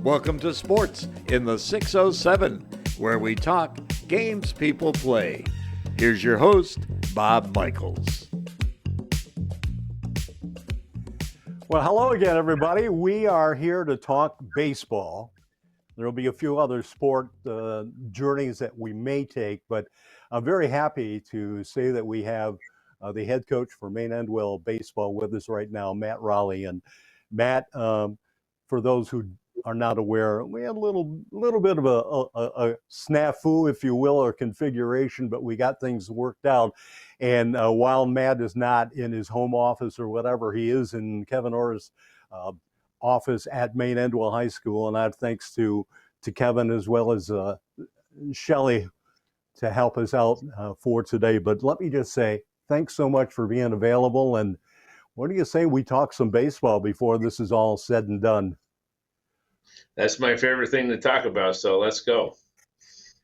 Welcome to Sports in the 607, where we talk games people play. Here's your host, Bob Michaels. Well, hello again, everybody. We are here to talk baseball. There will be a few other sport journeys that we may take, but I'm very happy to say that we have the head coach for Maine Endwell baseball with us right now, Matt Raleigh. And Matt, for those who are not aware, we had a little bit of a snafu, if you will, or configuration, but we got things worked out. And while Matt is not in his home office or whatever, he is in Kevin Orr's office at Maine Endwell High School, and that thanks to Kevin as well as Shelley to help us out for today. But let me just say thanks so much for being available. And what do you say we talk some baseball before this is all said and done? That's my favorite thing to talk about, so let's go.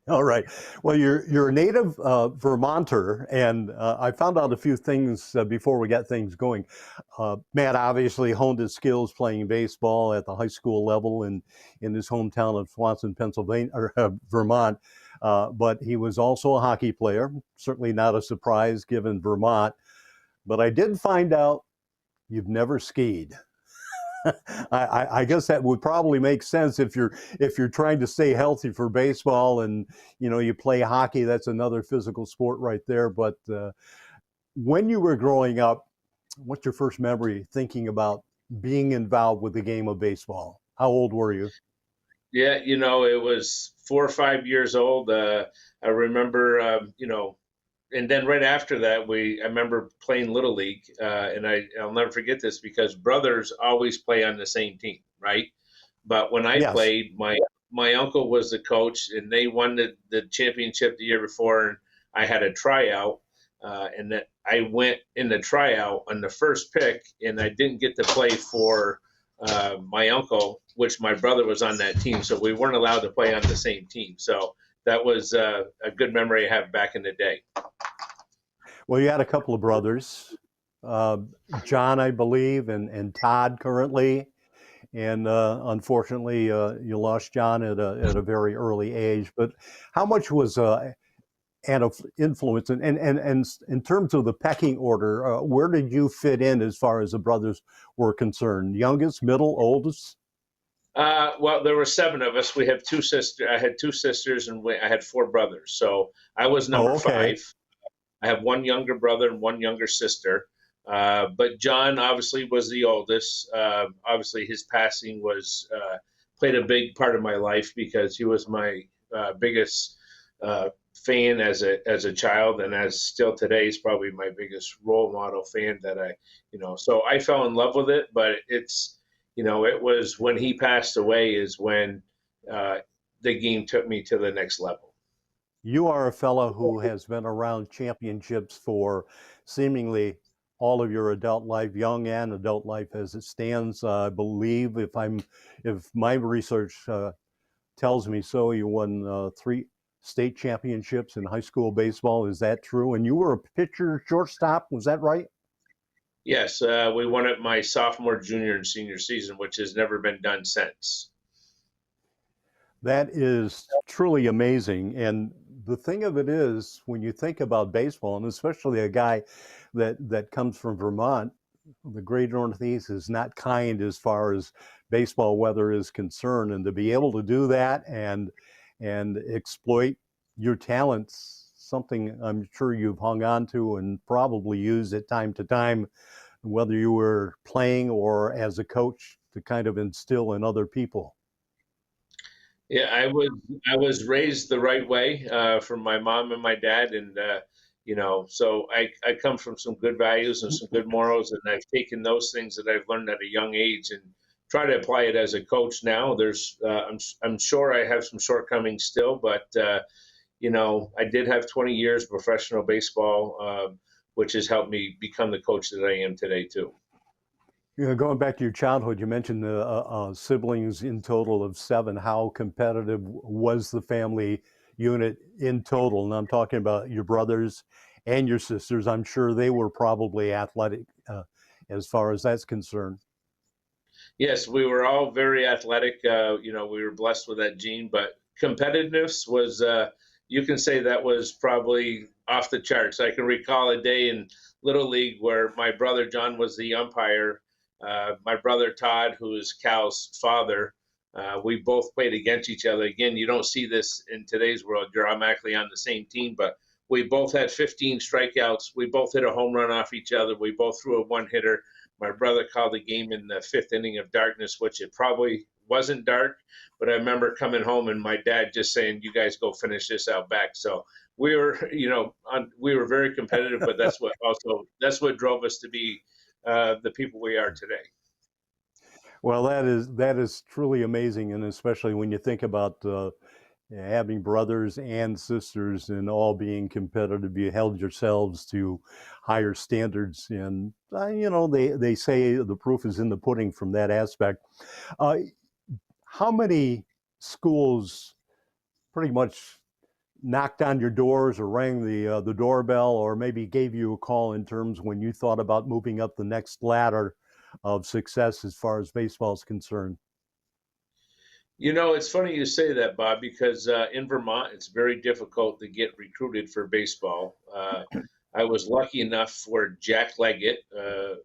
All right. Well, you're a native Vermonter, and I found out a few things before we got things going. Matt obviously honed his skills playing baseball at the high school level in his hometown of Swanson, Pennsylvania, or Vermont. But he was also a hockey player. Certainly not a surprise given Vermont. But I did find out you've never skied. I guess that would probably make sense if you're trying to stay healthy for baseball and you play hockey. That's another physical sport right there. But when you were growing up, what's your first memory thinking about being involved with the game of baseball? How old were you? Yeah, it was 4 or 5 years old. I remember, and then right after that, I remember playing Little League, and I'll never forget this because brothers always play on the same team, right? But when I played, my uncle was the coach, and they won the championship the year before, and I had a tryout, and that I went in the tryout on the first pick, and I didn't get to play for my uncle, which my brother was on that team, so we weren't allowed to play on the same team. So that was a good memory I have back in the day. Well, you had a couple of brothers, John, I believe, and Todd currently. And unfortunately, you lost John at a very early age. But how much was an influence? And in terms of the pecking order, where did you fit in as far as the brothers were concerned? Youngest, middle, oldest? Well, there were 7 of us. We have 2 sisters. I had 2 sisters, and I had 4 brothers. So I was number 5. I have 1 younger brother and 1 younger sister. But John obviously was the oldest. Obviously, his passing played a big part of my life because he was my biggest fan as a child, and as still today is probably my biggest role model fan that So I fell in love with it, but it was when he passed away is when the game took me to the next level. You are a fellow who has been around championships for seemingly all of your adult life, young and adult life as it stands. I believe if my research tells me so, you won 3 state championships in high school baseball. Is that true? And you were a pitcher, shortstop. Was that right? Yes, we won it my sophomore, junior, and senior season, which has never been done since. That is truly amazing. And the thing of it is, when you think about baseball, and especially a guy that comes from Vermont, the great Northeast is not kind as far as baseball weather is concerned. And to be able to do that and exploit your talents, something I'm sure you've hung on to and probably used at time to time, whether you were playing or as a coach to kind of instill in other people. Yeah, I was raised the right way from my mom and my dad, and so I come from some good values and some good morals, and I've taken those things that I've learned at a young age and try to apply it as a coach now. There's I'm sure I have some shortcomings still, but I did have 20 years of professional baseball, which has helped me become the coach that I am today too. Going back to your childhood, you mentioned siblings in total of 7. How competitive was the family unit in total? And I'm talking about your brothers and your sisters. I'm sure they were probably athletic as far as that's concerned. Yes, we were all very athletic. We were blessed with that gene, but competitiveness was, you can say that was probably off the charts. I can recall a day in Little League where my brother John was the umpire. My brother Todd, who is Cal's father, we both played against each other. Again, you don't see this in today's world. You're automatically on the same team, but we both had 15 strikeouts. We both hit a home run off each other. We both threw a one hitter. My brother called the game in the fifth inning of darkness, which it probably wasn't dark, but I remember coming home and my dad just saying, "You guys go finish this out back." So we were, we were very competitive, but that's what drove us to be the people we are today. Well, that is truly amazing, and especially when you think about having brothers and sisters and all being competitive, you held yourselves to higher standards, and they say the proof is in the pudding from that aspect. Uh, how many schools pretty much knocked on your doors or rang the doorbell, or maybe gave you a call in terms when you thought about moving up the next ladder of success as far as baseball is concerned? It's funny you say that, Bob, because in Vermont, it's very difficult to get recruited for baseball. I was lucky enough for Jack Leggett,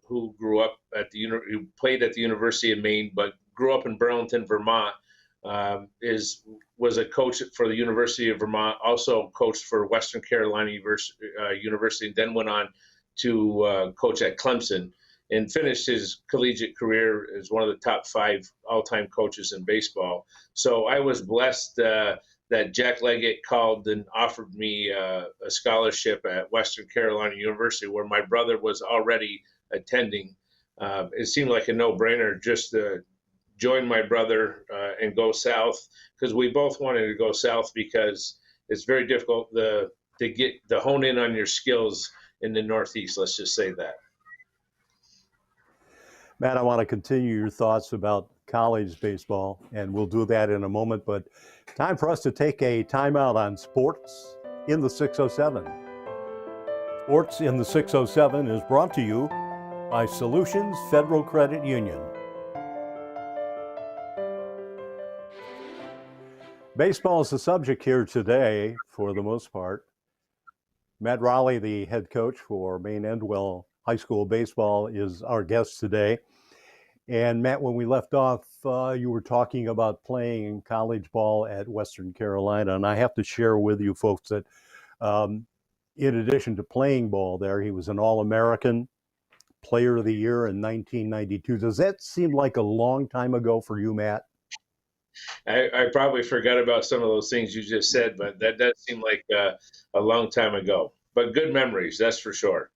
who who played at the University of Maine, but grew up in Burlington, Vermont. Was a coach for the University of Vermont, also coached for Western Carolina University, and then went on to coach at Clemson, and finished his collegiate career as one of the top 5 all-time coaches in baseball. So I was blessed that Jack Leggett called and offered me a scholarship at Western Carolina University, where my brother was already attending. It seemed like a no-brainer just to join my brother and go south, because we both wanted to go south because it's very difficult to hone in on your skills in the Northeast. Let's just say that. Matt, I want to continue your thoughts about college baseball, and we'll do that in a moment, but time for us to take a timeout on Sports in the 607. Sports in the 607 is brought to you by Solutions Federal Credit Union. Baseball is the subject here today, for the most part. Matt Raleigh, the head coach for Maine Endwell High School Baseball, is our guest today. And Matt, when we left off, you were talking about playing college ball at Western Carolina. And I have to share with you folks that in addition to playing ball there, he was an All-American, Player of the Year in 1992. Does that seem like a long time ago for you, Matt? I probably forgot about some of those things you just said, but that does seem like a long time ago. But good memories, that's for sure.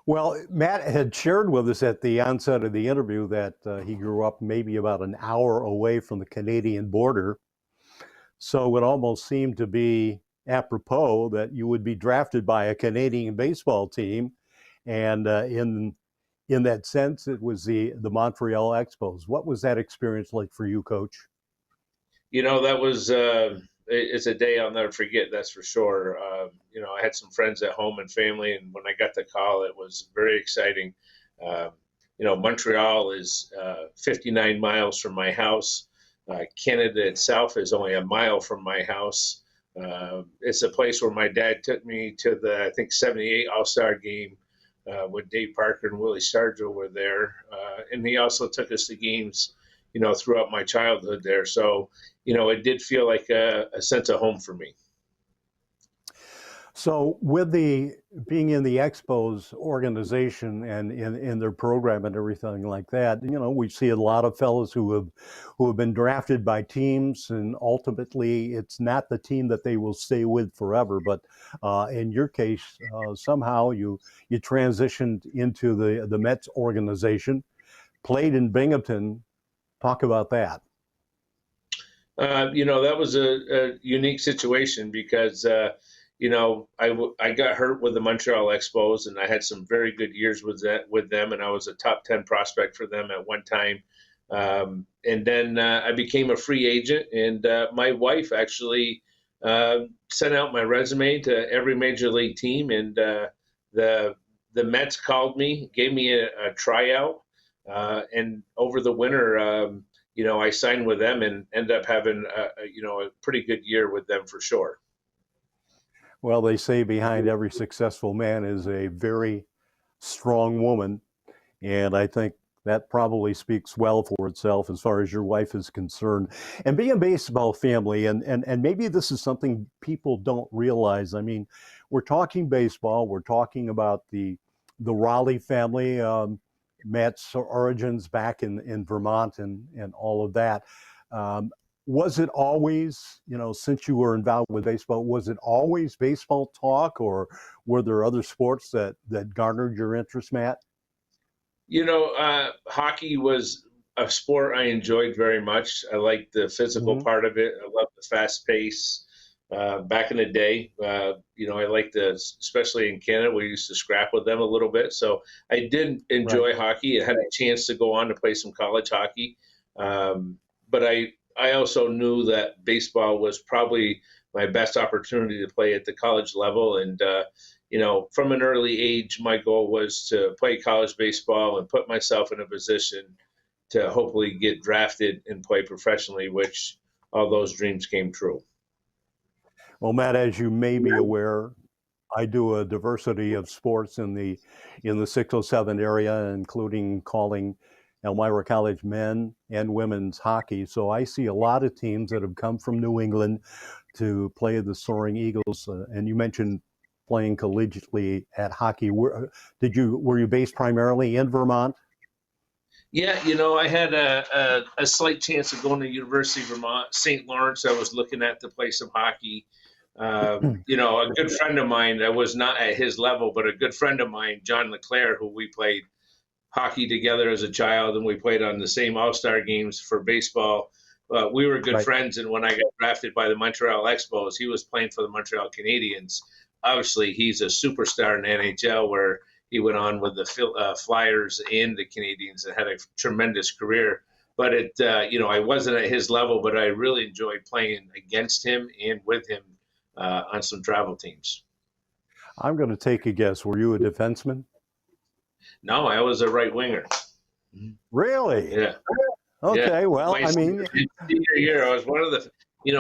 Well, Matt had shared with us at the onset of the interview that he grew up maybe about an hour away from the Canadian border. So it almost seemed to be apropos that you would be drafted by a Canadian baseball team. And in that sense, it was the Montreal Expos. What was that experience like for you, Coach? That was it's a day I'll never forget. That's for sure. I had some friends at home and family, and when I got the call, it was very exciting. Montreal is 59 miles from my house. Canada itself is only a mile from my house. It's a place where my dad took me to the, I think, 78 All-Star game when Dave Parker and Willie Stargell were there. And he also took us to games, throughout my childhood there. So, it did feel like a sense of home for me. So with being in the Expos organization and in their program and everything like that, we see a lot of fellows who have been drafted by teams, and ultimately it's not the team that they will stay with forever. But in your case, somehow you transitioned into the Mets organization, played in Binghamton. Talk about that. That was a unique situation because I got hurt with the Montreal Expos, and I had some very good years with them, and I was a top 10 prospect for them at one time. And then I became a free agent, and my wife actually sent out my resume to every major league team, and the Mets called me, gave me a tryout. And over the winter, I signed with them and ended up having a pretty good year with them for sure. Well, they say behind every successful man is a very strong woman. And I think that probably speaks well for itself as far as your wife is concerned. And being a baseball family, and maybe this is something people don't realize. I mean, we're talking baseball, we're talking about the Raleigh family, Matt's origins back in Vermont and all of that. Um, was it always, since you were involved with baseball, was it always baseball talk, or were there other sports that garnered your interest, Matt? Hockey was a sport I enjoyed very much. I liked the physical Mhm. part of it. I loved the fast pace. Back in the day, I liked especially in Canada, we used to scrap with them a little bit. So I did Right. enjoy hockey. I had a chance to go on to play some college hockey. But I also knew that baseball was probably my best opportunity to play at the college level. And, from an early age, my goal was to play college baseball and put myself in a position to hopefully get drafted and play professionally, which all those dreams came true. Well, Matt, as you may be aware, I do a diversity of sports in the 607 area, including calling Elmira College men and women's hockey. So I see a lot of teams that have come from New England to play the Soaring Eagles. And you mentioned playing collegiately at hockey. Were you based primarily in Vermont? Yeah, I had a slight chance of going to University of Vermont, St. Lawrence. I was looking at to play some hockey. A good friend of mine, I was not at his level, but a good friend of mine, John LeClaire, who we played hockey together as a child, and we played on the same All-Star games for baseball. We were good Right. friends, and when I got drafted by the Montreal Expos, he was playing for the Montreal Canadiens. Obviously, he's a superstar in the NHL, where he went on with the Flyers and the Canadiens and had a tremendous career. But I wasn't at his level, but I really enjoyed playing against him and with him on some travel teams. I'm going to take a guess. Were you a defenseman? No, I was a right winger. Really? Yeah. Yeah, Okay. Well, my I mean, senior year, I was one of the,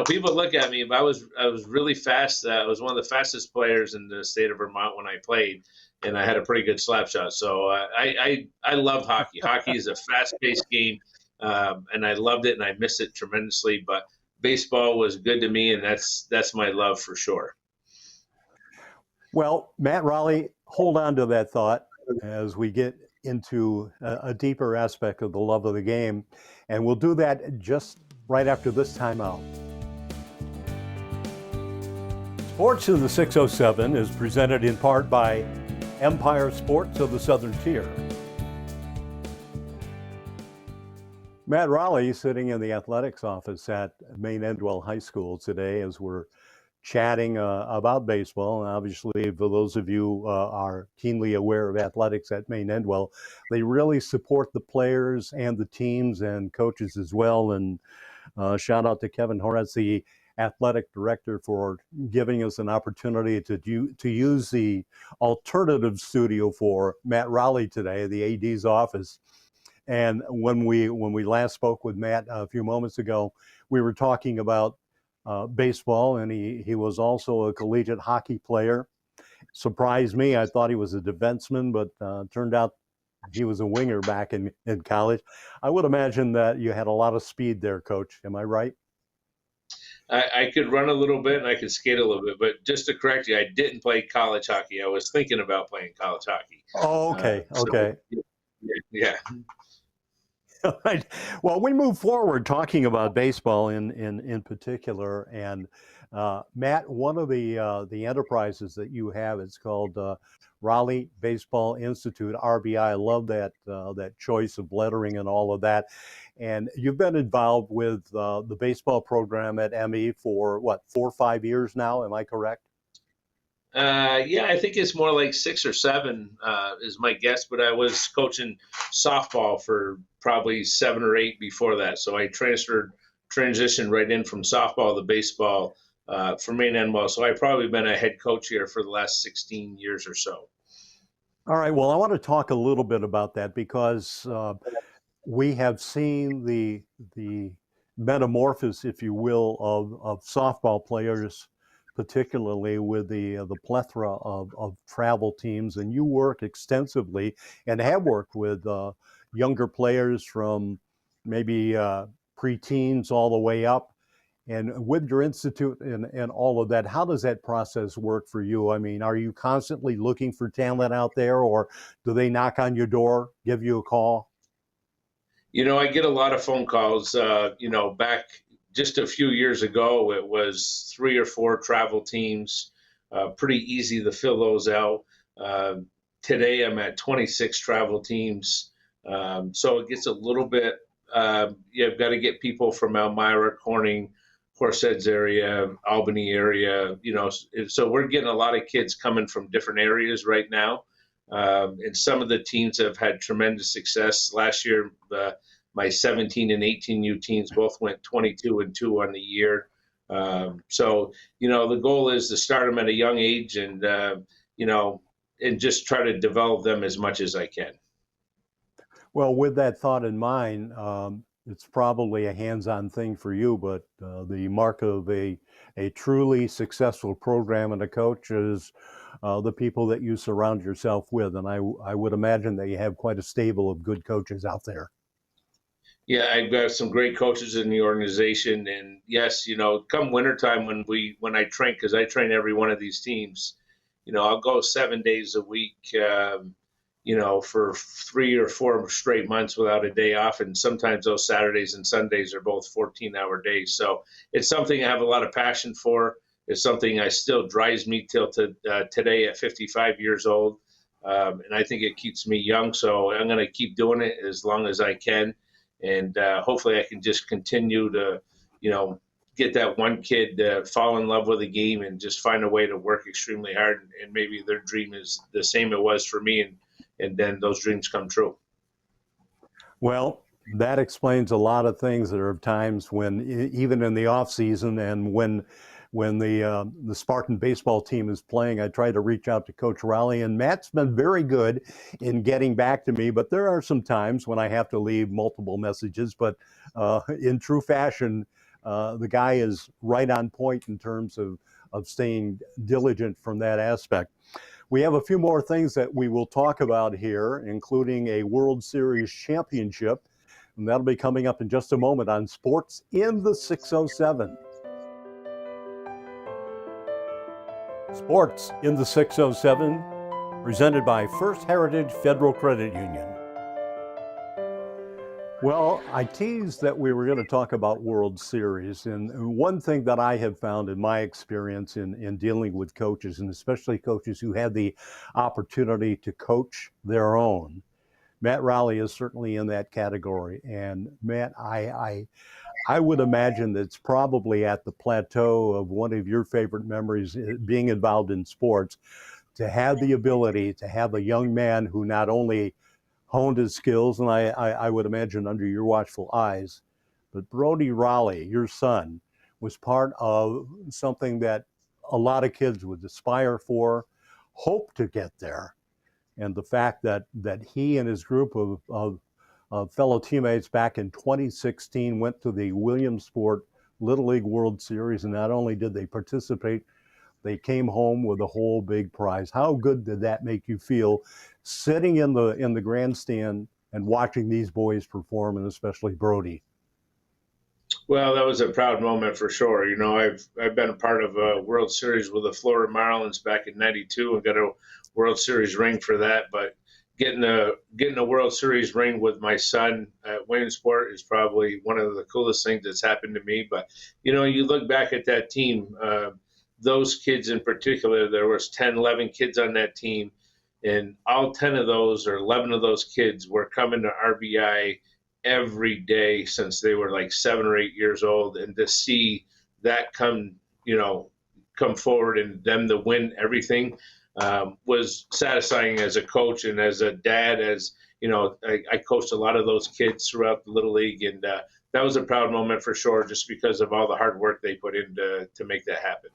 people look at me, but I was really fast. I was one of the fastest players in the state of Vermont when I played, and I had a pretty good slap shot. So I love hockey. Hockey is a fast-paced game, and I loved it, and I missed it tremendously. But baseball was good to me, and that's my love for sure. well, Matt Raleigh, hold on to that thought as we get into a deeper aspect of the love of the game. And we'll do that just right after this timeout. Sports in the 607 is presented in part by Empire Sports of the Southern Tier. Matt Raleigh sitting in the athletics office at Maine Endwell High School today as we're chatting about baseball. And obviously, for those of you are keenly aware of athletics at Maine Endwell, they really support the players and the teams and coaches as well. And shout out to Kevin Horatz, the athletic director, for giving us an opportunity to use the alternative studio for Matt Raleigh today, the AD's office. And when we last spoke with Matt a few moments ago, we were talking about baseball, and he was also a collegiate hockey player. Surprised me. I thought he was a defenseman, but turned out he was a winger back in college. I would imagine that you had a lot of speed there, Coach. Am I right? I could run a little bit and I could skate a little bit, but just to correct you, I didn't play college hockey. I was thinking about playing college hockey. Oh, okay. Okay. Yeah. Right. Well, we move forward talking about baseball in particular, and Matt, one of the enterprises that you have is called Raleigh Baseball Institute (RBI). I love that choice of lettering and all of that. And you've been involved with the baseball program at ME for what, 4 or 5 years now? Am I correct? Yeah, I think it's more like 6 or 7 is my guess, but I was coaching softball for probably 7 or 8 before that. So I transitioned right in from softball to baseball for Maine Endwell. So I've probably been a head coach here for the last 16 years or so. All right. Well, I want to talk a little bit about that because we have seen the metamorphosis, if you will, of softball players, particularly with the plethora of travel teams. And you work extensively and have worked with younger players from maybe preteens all the way up. And with your institute and all of that, how does that process work for you? I mean, are you constantly looking for talent out there, or do they knock on your door, give you a call? I get a lot of phone calls. Back just a few years ago, it was three or four travel teams. Pretty easy to fill those out. Uh, Today, I'm at 26 travel teams. So it gets a little bit. You've got to get people from Elmira, Corning, Horseheads area, Albany area. So we're getting a lot of kids coming from different areas right now. And some of the teams have had tremendous success. Last year, my 17 and 18U teams both went 22-2 on the year. The goal is to start them at a young age and just try to develop them as much as I can. Well, with that thought in mind, it's probably a hands-on thing for you, but the mark of a truly successful program and a coach is the people that you surround yourself with. And I would imagine that you have quite a stable of good coaches out there. Yeah, I've got some great coaches in the organization, and yes, come wintertime when I train, because I train every one of these teams, I'll go 7 days a week, for 3 or 4 straight months without a day off, and sometimes those Saturdays and Sundays are both 14-hour days. So it's something I have a lot of passion for. It's something I still drives me till today at 55 years old, and I think it keeps me young. So I'm going to keep doing it as long as I can. And hopefully I can just continue to, get that one kid fall in love with the game and just find a way to work extremely hard. And maybe their dream is the same it was for me. And then those dreams come true. Well, that explains a lot of things. There are times when, even in the off season, and when the Spartan baseball team is playing, I try to reach out to Coach Raleigh, and Matt's been very good in getting back to me. But there are some times when I have to leave multiple messages. But in true fashion, the guy is right on point in terms of staying diligent from that aspect. We have a few more things that we will talk about here, including a World Series championship, and that'll be coming up in just a moment on Sports in the 607. Sports in the 607, presented by First Heritage Federal Credit Union. Well, I teased that we were going to talk about World Series, and one thing that I have found in my experience in dealing with coaches, and especially coaches who had the opportunity to coach their own, Matt Raleigh is certainly in that category. And Matt, I would imagine that it's probably at the plateau of one of your favorite memories, being involved in sports, to have the ability to have a young man who not only honed his skills, and I would imagine under your watchful eyes, but Brody Raleigh, your son, was part of something that a lot of kids would aspire for, hope to get there. And the fact that he and his group of fellow teammates back in 2016 went to the Williamsport Little League World Series, and not only did they participate, they came home with a whole big prize. How good did that make you feel, sitting in the grandstand and watching these boys perform, and especially Brody? Well, that was a proud moment for sure. I've been a part of a World Series with the Florida Marlins back in '92 and got a World Series ring for that. But getting a World Series ring with my son at Williamsport is probably one of the coolest things that's happened to me. But you look back at that team. Those kids in particular, there was 10, 11 kids on that team, and all 10 of those or 11 of those kids were coming to RBI every day since they were like 7 or 8 years old. And to see that come forward and them to win everything was satisfying as a coach and as a dad. I coached a lot of those kids throughout the Little League, and that was a proud moment for sure, just because of all the hard work they put in to make that happen.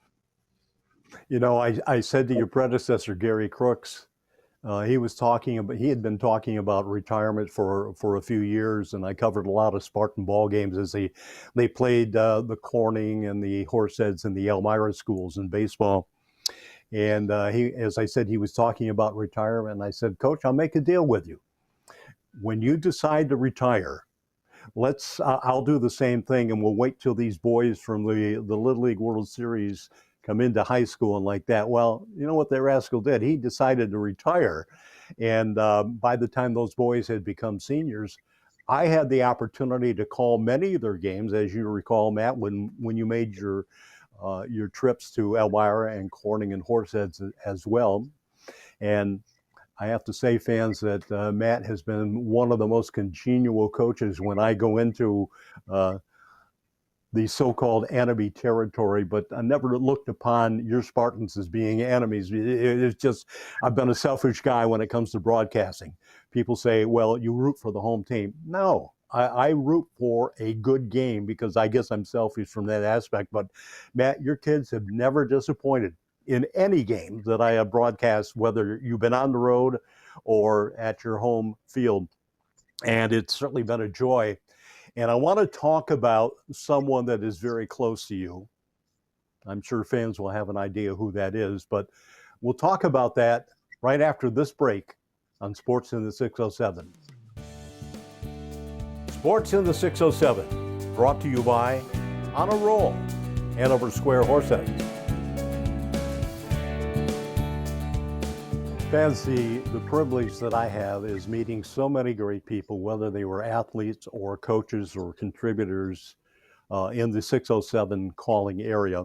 I said to your predecessor, Gary Crooks, He had been talking about retirement for a few years, and I covered a lot of Spartan ball games as they played the Corning and the Horseheads and the Elmira schools in baseball. And as I said, he was talking about retirement. And I said, Coach, I'll make a deal with you. When you decide to retire, I'll do the same thing, and we'll wait till these boys from the Little League World Series come into high school and like that. Well, you know what that rascal did? He decided to retire. And by the time those boys had become seniors, I had the opportunity to call many of their games, as you recall, Matt, when you made your trips to Elmira and Corning and Horseheads as well. And I have to say, fans, that Matt has been one of the most congenial coaches when I go into the so-called enemy territory, but I never looked upon your Spartans as being enemies. It's just, I've been a selfish guy when it comes to broadcasting. People say, well, you root for the home team. No, I root for a good game because I guess I'm selfish from that aspect. But Matt, your kids have never disappointed in any game that I have broadcast, whether you've been on the road or at your home field. And it's certainly been a joy. And I want to talk about someone that is very close to you. I'm sure fans will have an idea who that is, but we'll talk about that right after this break on Sports in the 607. Sports in the 607, brought to you by On a Roll, Hanover Square Horseheads. Fans, the privilege that I have is meeting so many great people, whether they were athletes or coaches or contributors in the 607 calling area.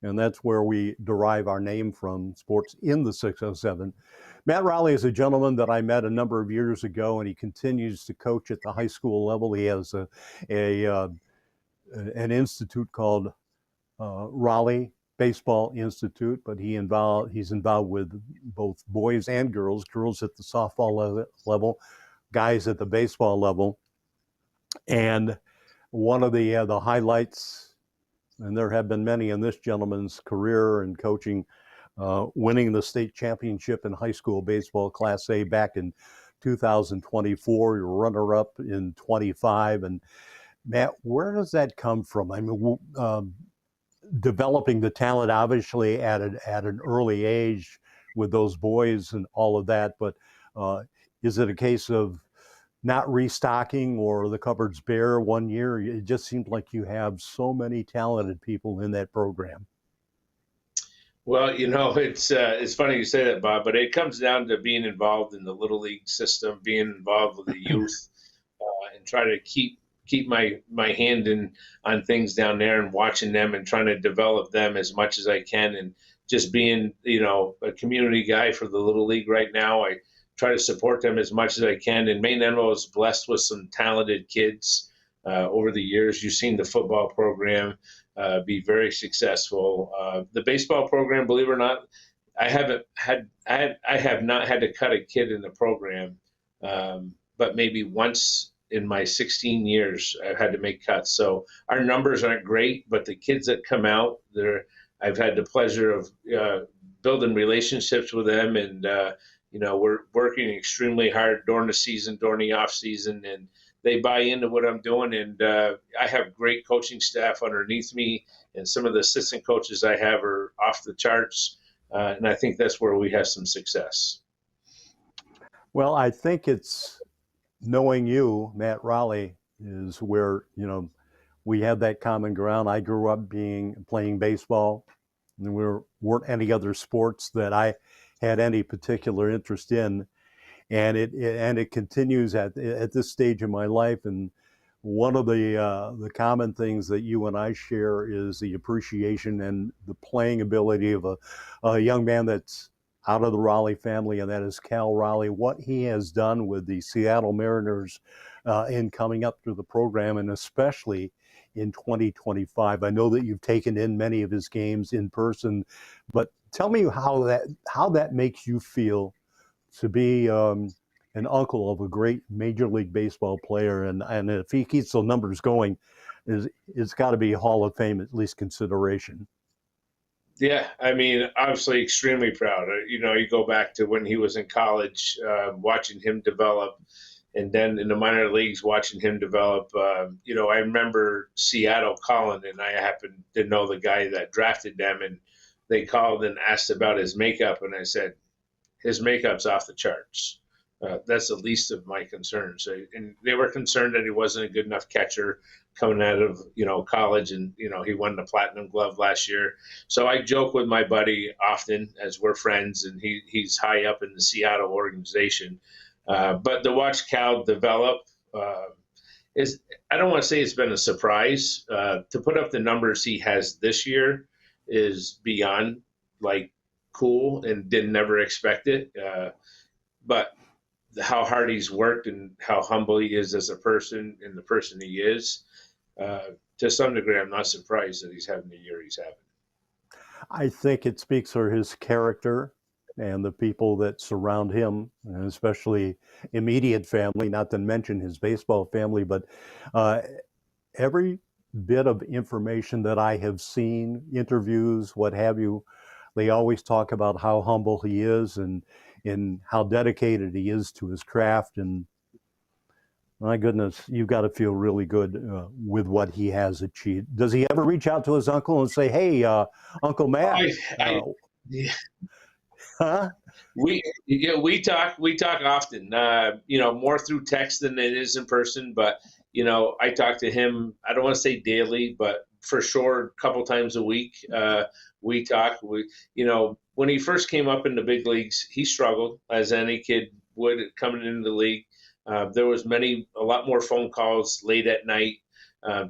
And that's where we derive our name from, Sports in the 607. Matt Raleigh is a gentleman that I met a number of years ago, and he continues to coach at the high school level. He has an institute called Raleigh Baseball Institute, but he's involved with both boys and girls at the softball level, guys at the baseball level. And one of the highlights, and there have been many in this gentleman's career and coaching, winning the state championship in high school baseball Class A back in 2024, you're runner-up in 25. And Matt, where does that come from? I mean, developing the talent obviously at an early age with those boys and all of that, but is it a case of not restocking or the cupboard's bare one year? It just seems like you have so many talented people in that program. Well, it's funny you say that, Bob, but it comes down to being involved in the Little League system, being involved with the youth, and try to keep my hand on things down there and watching them and trying to develop them as much as I can, and just being a community guy for the Little League right now. I try to support them as much as I can. And Maine Endwell is blessed with some talented kids over the years. You've seen the football program be very successful. The baseball program, believe it or not, I have not had to cut a kid in the program, but maybe once in my 16 years, I've had to make cuts. So our numbers aren't great, but the kids that come out, I've had the pleasure of building relationships with them, and we're working extremely hard during the season, during the off season, and they buy into what I'm doing. And I have great coaching staff underneath me, and some of the assistant coaches I have are off the charts, and I think that's where we have some success. Well, I think it's knowing you, Matt Raleigh, is where, we have that common ground. I grew up playing baseball, and there weren't any other sports that I had any particular interest in. And it continues at this stage of my life. And one of the common things that you and I share is the appreciation and the playing ability of a young man that's out of the Raleigh family, and that is Cal Raleigh. What he has done with the Seattle Mariners in coming up through the program, and especially in 2025. I know that you've taken in many of his games in person, but tell me how that makes you feel to be an uncle of a great Major League Baseball player, and if he keeps those numbers going, it's got to be Hall of Fame at least consideration. Yeah, I mean, obviously extremely proud. You go back to when he was in college, watching him develop, and then in the minor leagues, watching him develop. I remember Seattle calling, and I happened to know the guy that drafted them, and they called and asked about his makeup, and I said, his makeup's off the charts. That's the least of my concerns. And they were concerned that he wasn't a good enough catcher coming out of college, and he won the Platinum Glove last year. So I joke with my buddy often as we're friends, and he's high up in the Seattle organization. But to watch Cal develop is, I don't want to say it's been a surprise. To put up the numbers he has this year is beyond like cool, and didn't never expect it. But how hard he's worked and how humble he is as a person and the person he is, to some degree, I'm not surprised that he's having the year he's having. I think it speaks for his character and the people that surround him, and especially immediate family, not to mention his baseball family. But every bit of information that I have seen, interviews, what have you, they always talk about how humble he is and how dedicated he is to his craft. And my goodness, you've got to feel really good with what he has achieved. Does he ever reach out to his uncle and say, "Hey, Uncle Matt"? Yeah. Huh? We talk often. More through text than it is in person. But I talk to him. I don't want to say daily, but for sure, a couple times a week. We talk. When he first came up in the big leagues, he struggled, as any kid would coming into the league. There was a lot more phone calls late at night,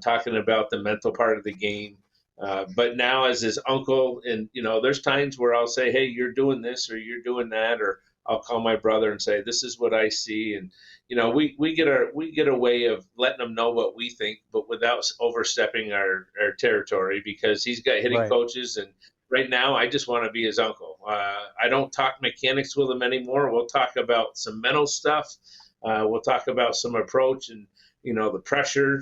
talking about the mental part of the game. But now, as his uncle, and there's times where I'll say, "Hey, you're doing this or you're doing that," or I'll call my brother and say, "This is what I see." And we get a way of letting him know what we think, but without overstepping our territory, because he's got hitting Right. coaches, and right now I just want to be his uncle. I don't talk mechanics with him anymore. We'll talk about some mental stuff. We'll talk about some approach and the pressure,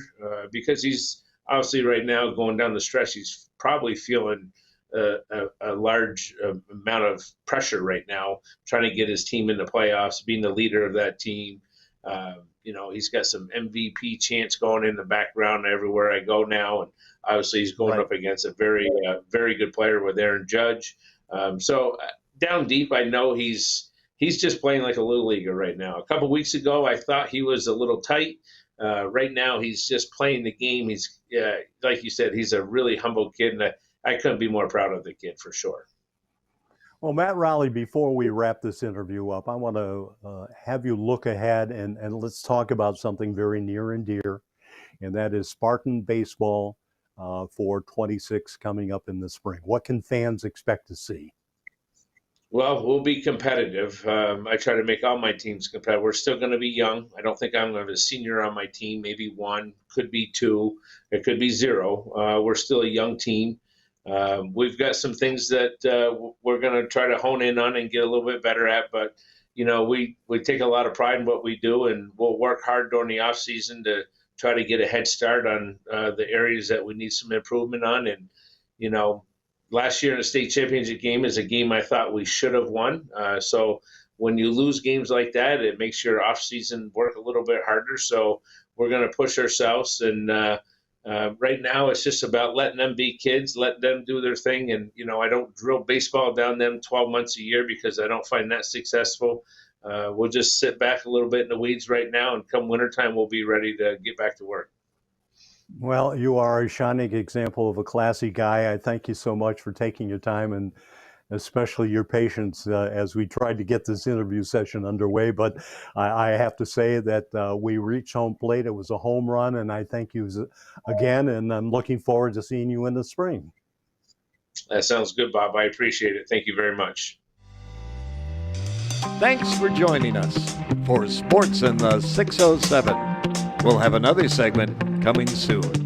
because he's obviously right now going down the stretch. He's probably feeling a large amount of pressure right now, trying to get his team in the playoffs, being the leader of that team. He's got some MVP chants going in the background everywhere I go now, and obviously he's going up against a very good player with Aaron Judge. So down deep, I know he's just playing like a little leaguer right now. A couple weeks ago, I thought he was a little tight. Right now, he's just playing the game. He's like you said, he's a really humble kid, and I couldn't be more proud of the kid for sure. Well, Matt Raleigh, before we wrap this interview up, I want to have you look ahead and let's talk about something very near and dear, and that is Spartan baseball for 26 coming up in the spring. What can fans expect to see? Well, we'll be competitive. I try to make all my teams competitive. We're still going to be young. I don't think I'm going to have a senior on my team, maybe one, could be two, it could be zero. We're still a young team. We've got some things that we're going to try to hone in on and get a little bit better at. But, we take a lot of pride in what we do, and we'll work hard during the off season to try to get a head start on the areas that we need some improvement on. And, last year in the state championship game is a game I thought we should have won. So when you lose games like that, it makes your off-season work a little bit harder. So we're going to push ourselves. And right now it's just about letting them be kids, let them do their thing. And, I don't drill baseball down them 12 months a year because I don't find that successful. We'll just sit back a little bit in the weeds right now, and come wintertime, we'll be ready to get back to work. Well, you are a shining example of a classy guy. I thank you so much for taking your time and especially your patience as we tried to get this interview session underway. But I have to say that we reached home plate. It was a home run, and I thank you again, and I'm looking forward to seeing you in the spring. That sounds good, Bob. I appreciate it. Thank you very much. Thanks for joining us for Sports in the 607. We'll have another segment coming soon.